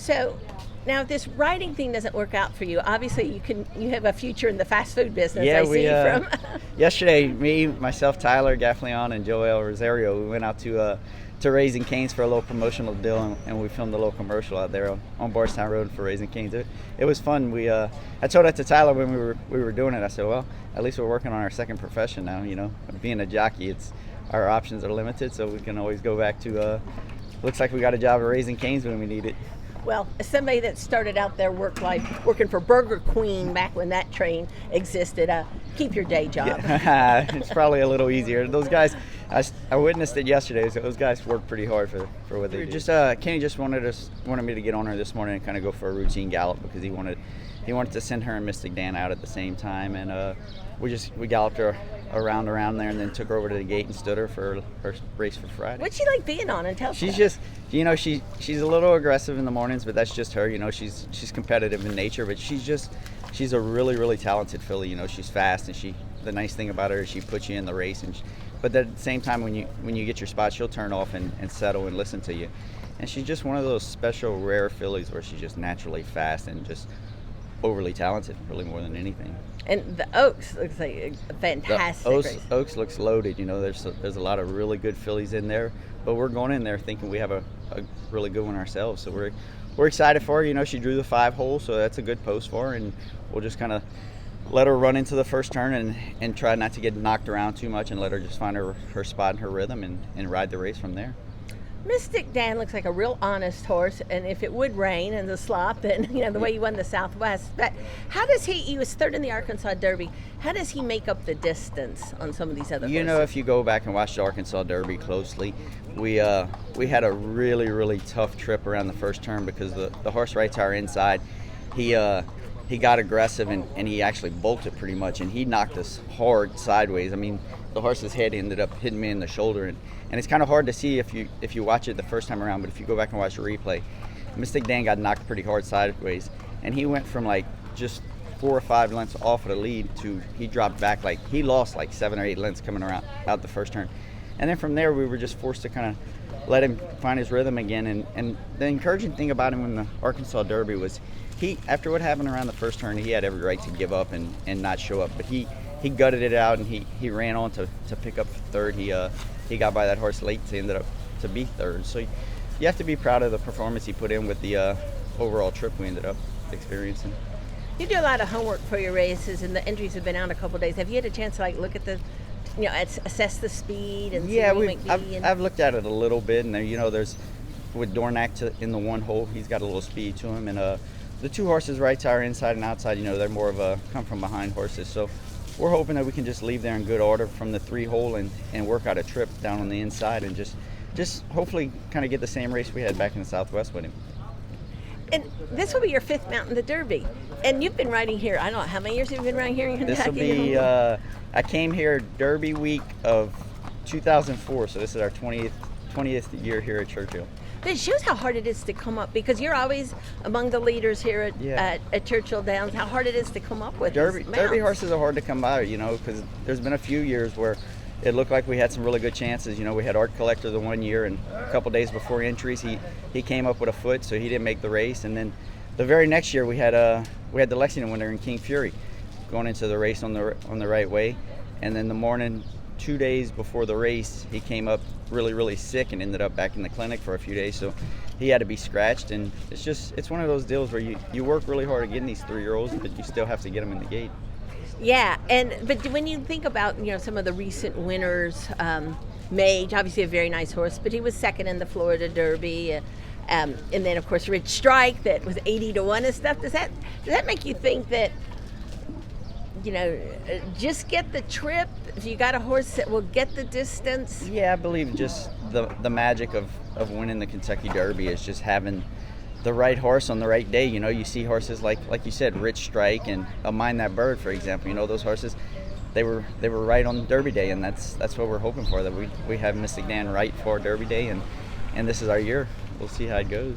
So now if this riding thing doesn't work out for you, obviously you have a future in the fast food business. Yeah, from yesterday, me, myself, Tyler Gaffleon, and Joel Rosario, we went out to Raising Cane's for a little promotional deal, and we filmed a little commercial out there on Bardstown Road for Raising Cane's. It was fun. I told that to Tyler when we were doing it. I said, well, at least we're working on our second profession now. Being a jockey, our options are limited, so we can always go back to. Looks like we got a job at Raising Cane's when we need it. Well, as somebody that started out their work life working for Burger Queen back when that train existed, keep your day job. Yeah. It's probably a little easier. Those guys, I witnessed it yesterday, so those guys work pretty hard for what they do. Kenny just wanted me to get on her this morning and kind of go for a routine gallop because he wanted to send her and Mystik Dan out at the same time, and we galloped her around there and then took her over to the gate and stood her for her race for Friday. What's she like being on? And tell us. She's just, she's a little aggressive in the mornings, but that's just her. She's competitive in nature, but she's a really, really talented filly. She's fast, and the nice thing about her is she puts you in the race, but at the same time when you get your spot, she'll turn off and settle and listen to you. And she's just one of those special rare fillies where she's just naturally fast and just overly talented, really more than anything. And the Oaks looks like a fantastic race. Oaks looks loaded. There's a lot of really good fillies in there, but we're going in there thinking we have a really good one ourselves. So we're excited for her. She drew the 5 hole, so that's a good post for her, and we'll just kind of let her run into the first turn and try not to get knocked around too much, and let her just find her spot and her rhythm and ride the race from there. Mystik Dan looks like a real honest horse, and if it would rain and the slop, and the way you won the Southwest. But how does he was third in the Arkansas Derby, how does he make up the distance on some of these other horses? If you go back and watch the Arkansas Derby closely, we had a really, really tough trip around the first turn because the horse right to our inside, he got aggressive and he actually bolted pretty much, and he knocked us hard sideways. I mean, the horse's head ended up hitting me in the shoulder, and it's kind of hard to see if you watch it the first time around, but if you go back and watch the replay, Mystik Dan got knocked pretty hard sideways, and he went from like just 4 or 5 lengths off of the lead to he dropped back, like he lost like 7 or 8 lengths coming around out the first turn. And then from there we were just forced to kind of let him find his rhythm again, and the encouraging thing about him in the Arkansas Derby was after what happened around the first turn, he had every right to give up and not show up, but he gutted it out, and he ran on to pick up third. He got by that horse late to end up to be third. So you have to be proud of the performance he put in with the overall trip we ended up experiencing. You do a lot of homework for your races, and the entries have been out a couple of days. Have you had a chance to look at the, assess the speed and see what you might be? I've looked at it a little bit, and there's with Dornack in the 1 hole, he's got a little speed to him, and the 2 horses right to our inside and outside, they're more of a come from behind horses. So we're hoping that we can just leave there in good order from the 3 hole and work out a trip down on the inside and just hopefully kind of get the same race we had back in the Southwest with him. And this will be your 5th mount in the Derby. And you've been riding here, I don't know, how many years have you been riding here in Kentucky? This will be, I came here Derby week of 2004, so this is our 20th year here at Churchill. But it shows how hard it is to come up, because you're always among the leaders here at Churchill Downs, how hard it is to come up with Derby horses are hard to come by, because there's been a few years where it looked like we had some really good chances. We had Art Collector the 1 year, and a couple days before entries, he came up with a foot, so he didn't make the race. And then the very next year, we had the Lexington winner in King Fury going into the race on the right way. And then the morning, 2 days before the race, he came up really, really sick and ended up back in the clinic for a few days. So he had to be scratched, and it's one of those deals where you work really hard at getting these 3-year-olds, but you still have to get them in the gate. Yeah, but when you think about some of the recent winners, Mage, obviously a very nice horse, but he was second in the Florida Derby, and then of course Rich Strike that was 80-1 and stuff. Does that make you think that just get the trip? If you got a horse that will get the distance? Yeah, I believe just the magic of winning the Kentucky Derby is just having the right horse on the right day. You see horses like you said, Rich Strike and Mind That Bird, for example. Those horses, they were right on Derby Day, and that's what we're hoping for, that we have Mystik Dan right for Derby Day, and this is our year. We'll see how it goes.